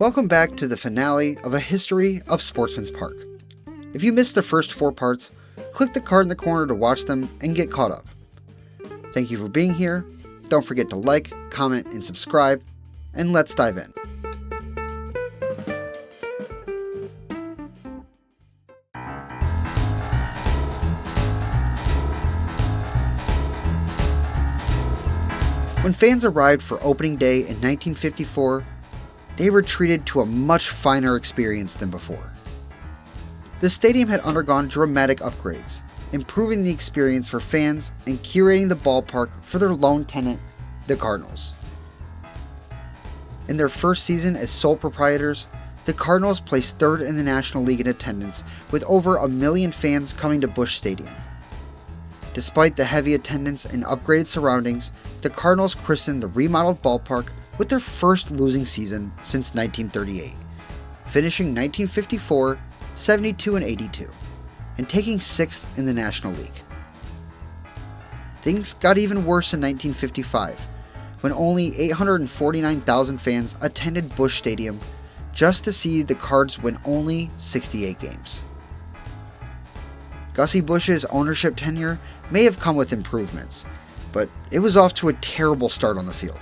Welcome back to the finale of A History of Sportsman's Park. If you missed the first 4 parts, click the card in the corner to watch them and get caught up. Thank you for being here. Don't forget to like, comment, and subscribe, and let's dive in. When fans arrived for opening day in 1954, they were treated to a much finer experience than before. The stadium had undergone dramatic upgrades, improving the experience for fans and curating the ballpark for their lone tenant, the Cardinals. In their first season as sole proprietors, the Cardinals placed 3rd in the National League in attendance, with over 1 million fans coming to Busch Stadium. Despite the heavy attendance and upgraded surroundings, the Cardinals christened the remodeled ballpark with their first losing season since 1938, finishing 1954 72-82, and taking 6th in the National League. Things got even worse in 1955, when only 849,000 fans attended Busch Stadium just to see the Cards win only 68 games. Gussy Bush's ownership tenure may have come with improvements, but it was off to a terrible start on the field.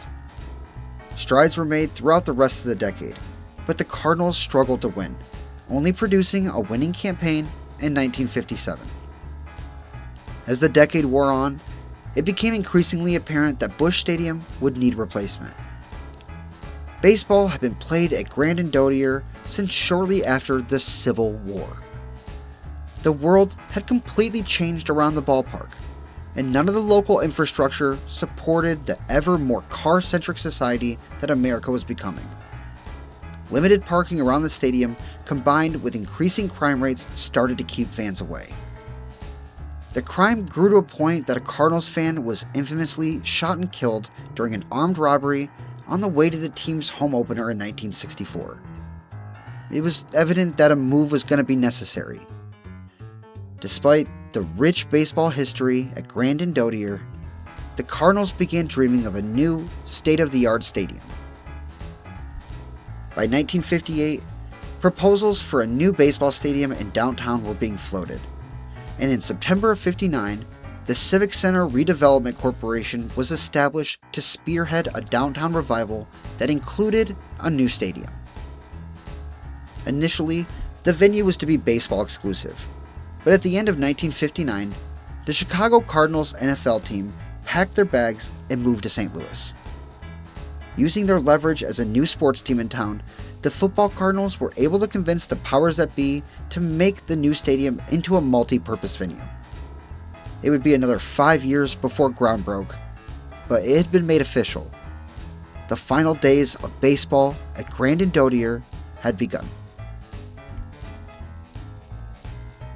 Strides were made throughout the rest of the decade, but the Cardinals struggled to win, only producing a winning campaign in 1957. As the decade wore on, it became increasingly apparent that Busch Stadium would need replacement. Baseball had been played at Grand Dodier since shortly after the Civil War. The world had completely changed around the ballpark, and none of the local infrastructure supported the ever more car-centric society that America was becoming. Limited parking around the stadium, combined with increasing crime rates, started to keep fans away. The crime grew to a point that a Cardinals fan was infamously shot and killed during an armed robbery on the way to the team's home opener in 1964. It was evident that a move was going to be necessary. Despite the rich baseball history at Grand Dodier, the Cardinals began dreaming of a new, state-of-the-art stadium. By 1958, proposals for a new baseball stadium in downtown were being floated, and in September of '59, the Civic Center Redevelopment Corporation was established to spearhead a downtown revival that included a new stadium. Initially, the venue was to be baseball exclusive, but at the end of 1959, the Chicago Cardinals NFL team packed their bags and moved to St. Louis. Using their leverage as a new sports team in town, the football Cardinals were able to convince the powers that be to make the new stadium into a multi-purpose venue. It would be another 5 years before ground broke, but it had been made official. The final days of baseball at Grand Dodier had begun.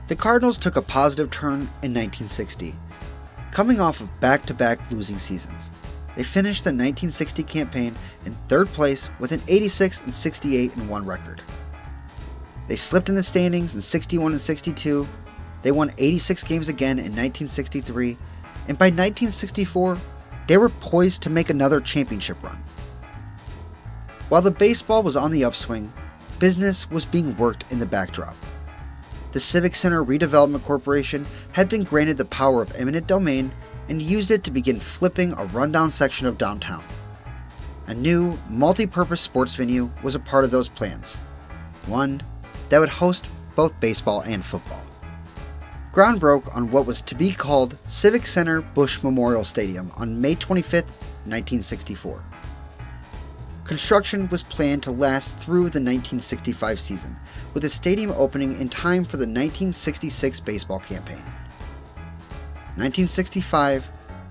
The Cardinals took a positive turn in 1960, coming off of back-to-back losing seasons. They finished the 1960 campaign in 3rd place with an 86-68-1 record. They slipped in the standings in 61 and 62. They won 86 games again in 1963, and by 1964, they were poised to make another championship run. While the baseball was on the upswing, business was being worked in the backdrop. The Civic Center Redevelopment Corporation had been granted the power of eminent domain and used it to begin flipping a rundown section of downtown. A new, multi-purpose sports venue was a part of those plans, one that would host both baseball and football. Ground broke on what was to be called Civic Center Busch Memorial Stadium on May 25, 1964. Construction was planned to last through the 1965 season, with the stadium opening in time for the 1966 baseball campaign. 1965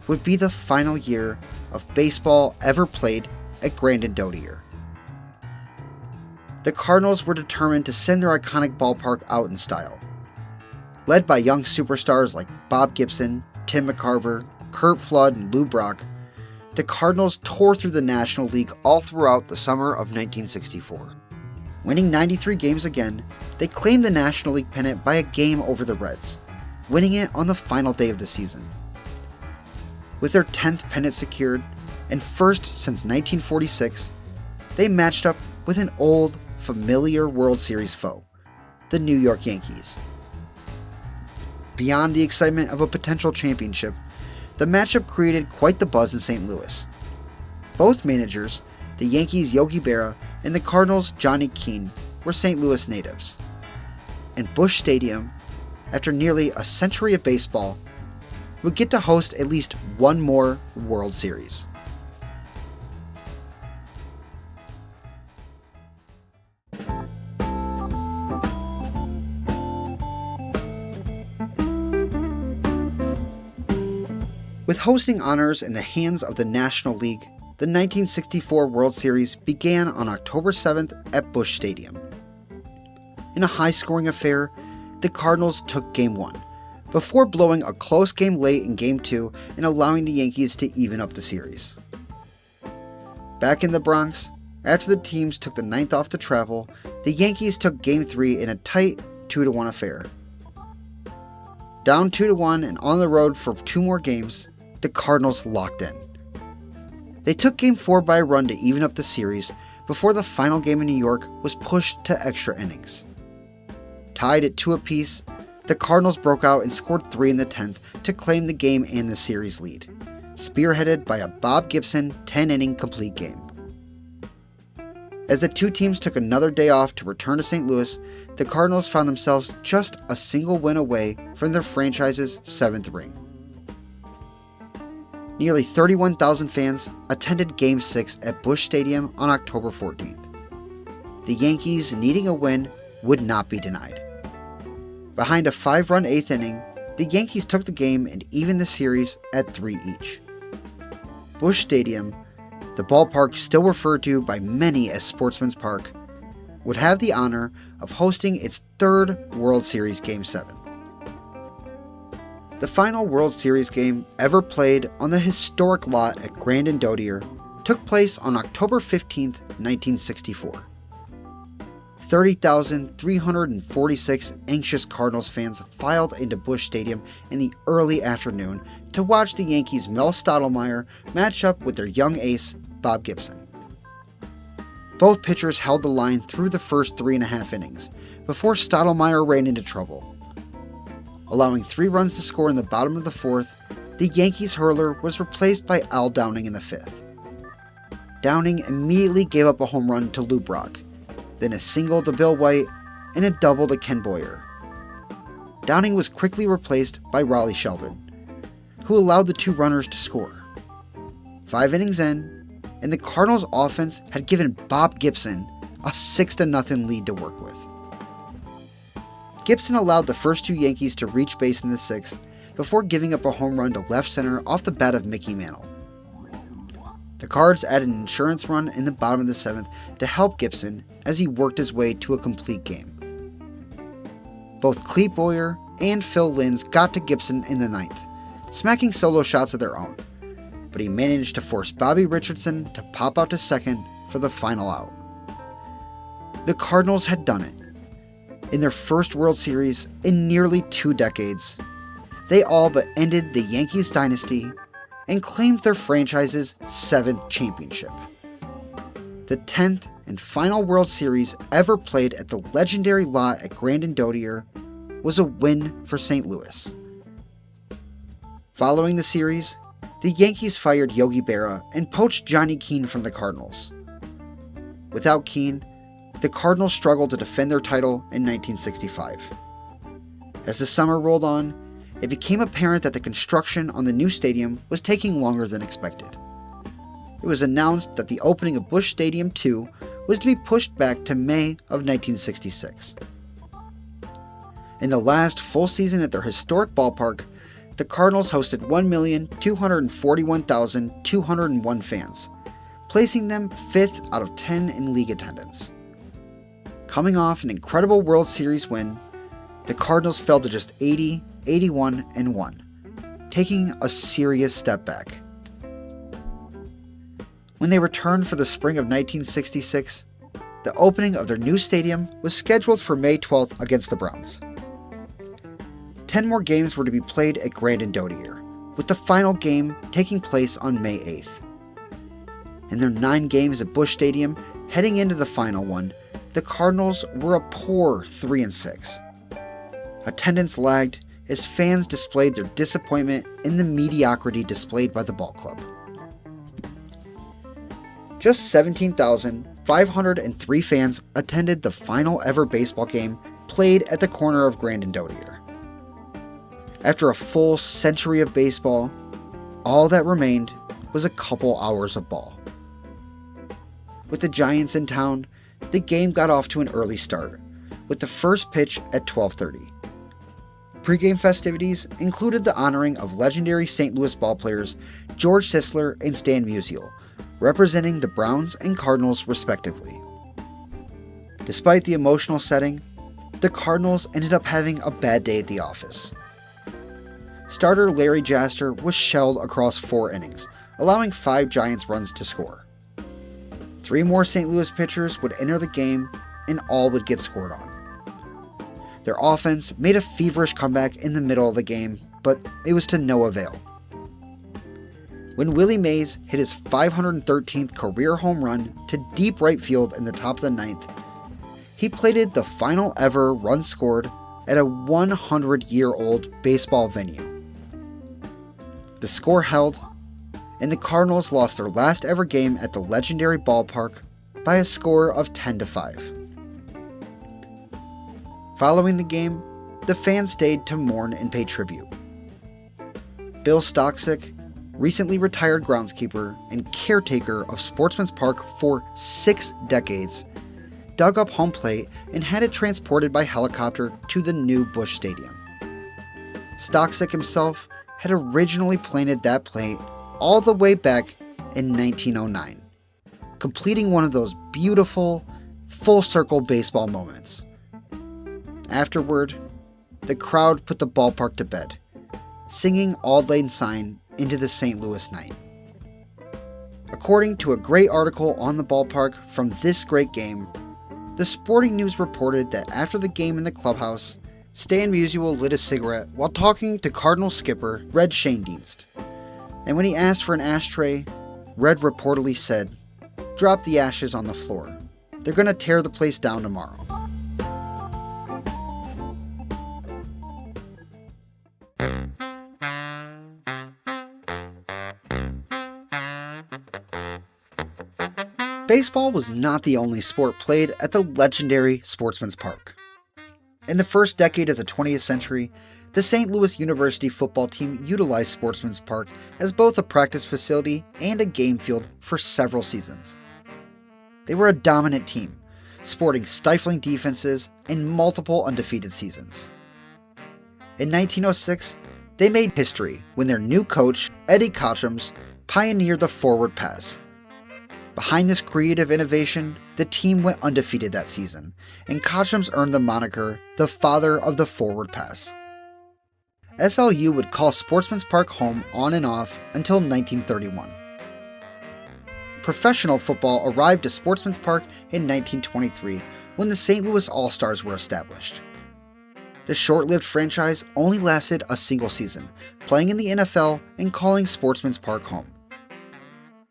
would be the final year of baseball ever played at Grand Dodier. The Cardinals were determined to send their iconic ballpark out in style. Led by young superstars like Bob Gibson, Tim McCarver, Curt Flood, and Lou Brock, the Cardinals tore through the National League all throughout the summer of 1964. Winning 93 games again, they claimed the National League pennant by a game over the Reds, winning it on the final day of the season. With their 10th pennant secured, and first since 1946, they matched up with an old, familiar World Series foe, the New York Yankees. Beyond the excitement of a potential championship, the matchup created quite the buzz in St. Louis. Both managers, the Yankees' Yogi Berra and the Cardinals' Johnny Keane, were St. Louis natives. And Busch Stadium, after nearly a century of baseball, would get to host at least one more World Series. With hosting honors in the hands of the National League, the 1964 World Series began on October 7th at Busch Stadium. In a high-scoring affair, the Cardinals took Game 1, before blowing a close game late in Game 2 and allowing the Yankees to even up the series. Back in the Bronx, after the teams took the 9th off to travel, the Yankees took Game 3 in a tight 2-1 affair. Down 2-1 and on the road for 2 more games, the Cardinals locked in. They took Game 4 by a run to even up the series before the final game in New York was pushed to extra innings. Tied at 2 apiece, the Cardinals broke out and scored 3 in the 10th to claim the game and the series lead, spearheaded by a Bob Gibson 10-inning complete game. As the two teams took another day off to return to St. Louis, the Cardinals found themselves just a single win away from their franchise's 7th ring. Nearly 31,000 fans attended Game 6 at Busch Stadium on October 14th. The Yankees, needing a win, would not be denied. Behind a 5-run 8th inning, the Yankees took the game and evened the series at 3 each. Busch Stadium, the ballpark still referred to by many as Sportsman's Park, would have the honor of hosting its 3rd World Series Game 7. The final World Series game ever played on the historic lot at Grandin Dodier took place on October 15, 1964. 30,346 anxious Cardinals fans filed into Busch Stadium in the early afternoon to watch the Yankees' Mel Stottlemyre match up with their young ace, Bob Gibson. Both pitchers held the line through the first 3.5 innings, before Stottlemyre ran into trouble. Allowing 3 runs to score in the bottom of the 4th, the Yankees hurler was replaced by Al Downing in the 5th. Downing immediately gave up a home run to Lou Brock, then a single to Bill White, and a double to Ken Boyer. Downing was quickly replaced by Raleigh Sheldon, who allowed the 2 runners to score. 5 innings in, and the Cardinals' offense had given Bob Gibson a 6-0 lead to work with. Gibson allowed the first 2 Yankees to reach base in the 6th before giving up a home run to left center off the bat of Mickey Mantle. The Cards added an insurance run in the bottom of the 7th to help Gibson as he worked his way to a complete game. Both Clete Boyer and Phil Linz got to Gibson in the 9th, smacking solo shots of their own, but he managed to force Bobby Richardson to pop out to second for the final out. The Cardinals had done it. In their first World Series in nearly 2 decades, they all but ended the Yankees dynasty and claimed their franchise's 7th championship. The 10th and final World Series ever played at the legendary lot at Grandin Dodier was a win for St. Louis. Following the series, the Yankees fired Yogi Berra and poached Johnny Keane from the Cardinals. Without Keane, the Cardinals struggled to defend their title in 1965. As the summer rolled on, it became apparent that the construction on the new stadium was taking longer than expected. It was announced that the opening of Busch Stadium 2 was to be pushed back to May of 1966. In the last full season at their historic ballpark, the Cardinals hosted 1,241,201 fans, placing them 5th out of 10 in league attendance. Coming off an incredible World Series win, the Cardinals fell to just 80, 81, and 1, taking a serious step back. When they returned for the spring of 1966, the opening of their new stadium was scheduled for May 12th against the Browns. 10 more games were to be played at Grandin Dodier, with the final game taking place on May 8th. In their 9 games at Busch Stadium, Heading into the final one, the Cardinals were a poor 3-6. Attendance lagged as fans displayed their disappointment in the mediocrity displayed by the ball club. Just 17,503 fans attended the final ever baseball game played at the corner of Grand and Dodier. After a full century of baseball, all that remained was a couple hours of ball. With the Giants in town, the game got off to an early start, with the first pitch at 12:30. Pre-game festivities included the honoring of legendary St. Louis ballplayers George Sisler and Stan Musial, representing the Browns and Cardinals respectively. Despite the emotional setting, the Cardinals ended up having a bad day at the office. Starter Larry Jaster was shelled across 4 innings, allowing 5 Giants runs to score. 3 more St. Louis pitchers would enter the game, and all would get scored on. Their offense made a feverish comeback in the middle of the game, but it was to no avail. When Willie Mays hit his 513th career home run to deep right field in the top of the 9th, he plated the final ever run scored at a 100-year-old baseball venue. The score held, and the Cardinals lost their last ever game at the legendary ballpark by a score of 10-5. Following the game, the fans stayed to mourn and pay tribute. Bill Stoksick, recently retired groundskeeper and caretaker of Sportsman's Park for 6 decades, dug up home plate and had it transported by helicopter to the new Busch Stadium. Stoksick himself had originally planted that plate all the way back in 1909, completing one of those beautiful, full-circle baseball moments. Afterward, the crowd put the ballpark to bed, singing Auld Lang Syne into the St. Louis night. According to a great article on the ballpark from this great game, the Sporting News reported that after the game in the clubhouse, Stan Musial lit a cigarette while talking to Cardinal skipper Red Schoendienst, and when he asked for an ashtray, Red reportedly said, "Drop the ashes on the floor. They're gonna tear the place down tomorrow." Baseball was not the only sport played at the legendary Sportsman's Park. In the first decade of the 20th century, the St. Louis University football team utilized Sportsman's Park as both a practice facility and a game field for several seasons. They were a dominant team, sporting stifling defenses and multiple undefeated seasons. In 1906, they made history when their new coach, Eddie Cochums, pioneered the forward pass. Behind this creative innovation, the team went undefeated that season, and Cochums earned the moniker the father of the forward pass. SLU would call Sportsman's Park home on and off until 1931. Professional football arrived to Sportsman's Park in 1923 when the St. Louis All-Stars were established. The short-lived franchise only lasted a single season, playing in the NFL and calling Sportsman's Park home.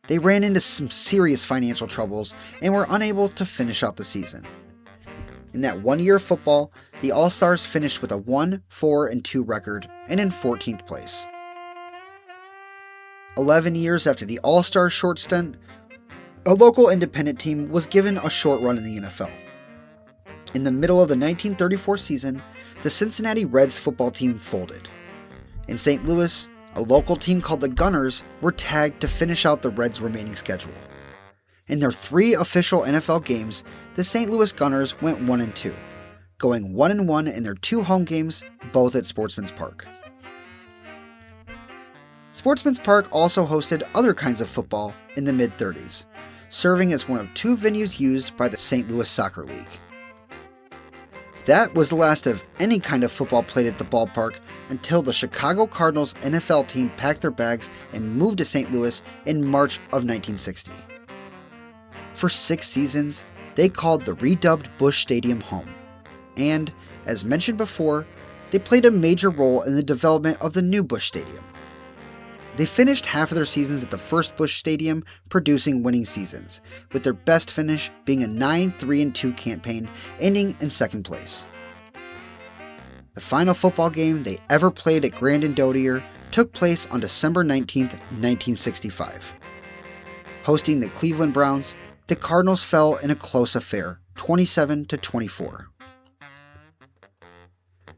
They ran into some serious financial troubles and were unable to finish out the season. In that 1 year of football, the All-Stars finished with a 1-4-2 record and in 14th place. 11 years after the All-Stars short stint, a local independent team was given a short run in the NFL. In the middle of the 1934 season, the Cincinnati Reds football team folded. In St. Louis, a local team called the Gunners were tagged to finish out the Reds' remaining schedule. In their 3 official NFL games, the St. Louis Gunners went 1-2, going 1-1 in their 2 home games, both at Sportsman's Park. Sportsman's Park also hosted other kinds of football in the mid-30s, serving as one of 2 venues used by the St. Louis Soccer League. That was the last of any kind of football played at the ballpark until the Chicago Cardinals NFL team packed their bags and moved to St. Louis in March of 1960. For 6 seasons, they called the redubbed Busch Stadium home, and, as mentioned before, they played a major role in the development of the new Busch Stadium. They finished half of their seasons at the first Bush Stadium, producing winning seasons, with their best finish being a 9-3-2 campaign, ending in second place. The final football game they ever played at Grandin Dodier took place on December 19, 1965. Hosting the Cleveland Browns, the Cardinals fell in a close affair, 27-24.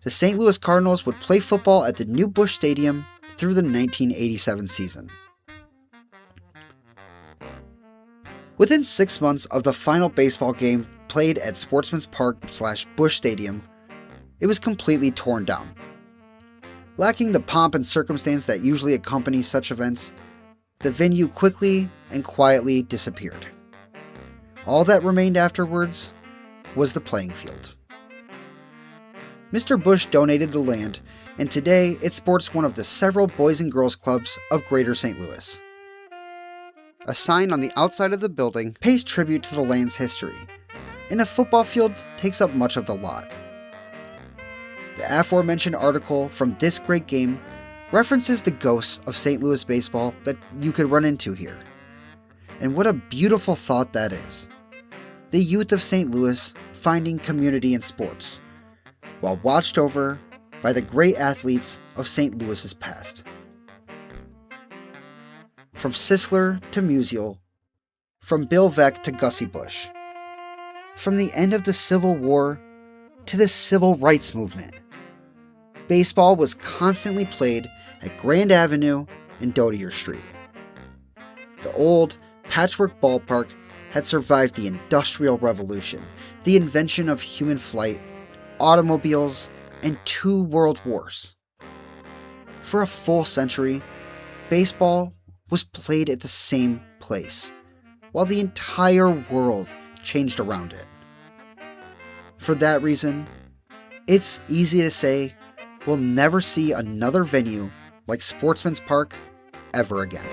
The St. Louis Cardinals would play football at the new Bush Stadium through the 1987 season. Within 6 months of the final baseball game played at Sportsman's Park/Bush Stadium, it was completely torn down. Lacking the pomp and circumstance that usually accompanies such events, the venue quickly and quietly disappeared. All that remained afterwards was the playing field. Mr. Bush donated the land, and today it sports one of the several Boys and Girls Clubs of Greater St. Louis. A sign on the outside of the building pays tribute to the land's history, and a football field takes up much of the lot. The aforementioned article from This Great Game references the ghosts of St. Louis baseball that you could run into here. And what a beautiful thought that is. The youth of St. Louis finding community in sports, while watched over by the great athletes of St. Louis's past. From Sisler to Musial, from Bill Veeck to Gussy Bush, from the end of the Civil War to the Civil Rights Movement, baseball was constantly played at Grand Avenue and Dodier Street. The old patchwork ballpark had survived the Industrial Revolution, the invention of human flight, automobiles, and 2 world wars. For a full century, baseball was played at the same place, while the entire world changed around it. For that reason, it's easy to say we'll never see another venue like Sportsman's Park ever again.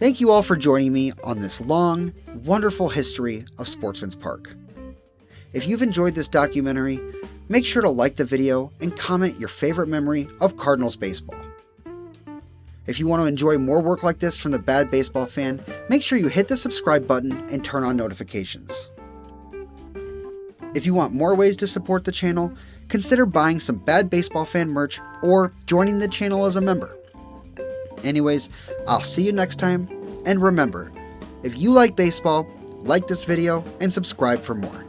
Thank you all for joining me on this long, wonderful history of Sportsman's Park. If you've enjoyed this documentary, make sure to like the video and comment your favorite memory of Cardinals baseball. If you want to enjoy more work like this from the Bad Baseball Fan, make sure you hit the subscribe button and turn on notifications. If you want more ways to support the channel, consider buying some Bad Baseball Fan merch or joining the channel as a member. Anyways, I'll see you next time, and remember, if you like baseball, like this video and subscribe for more.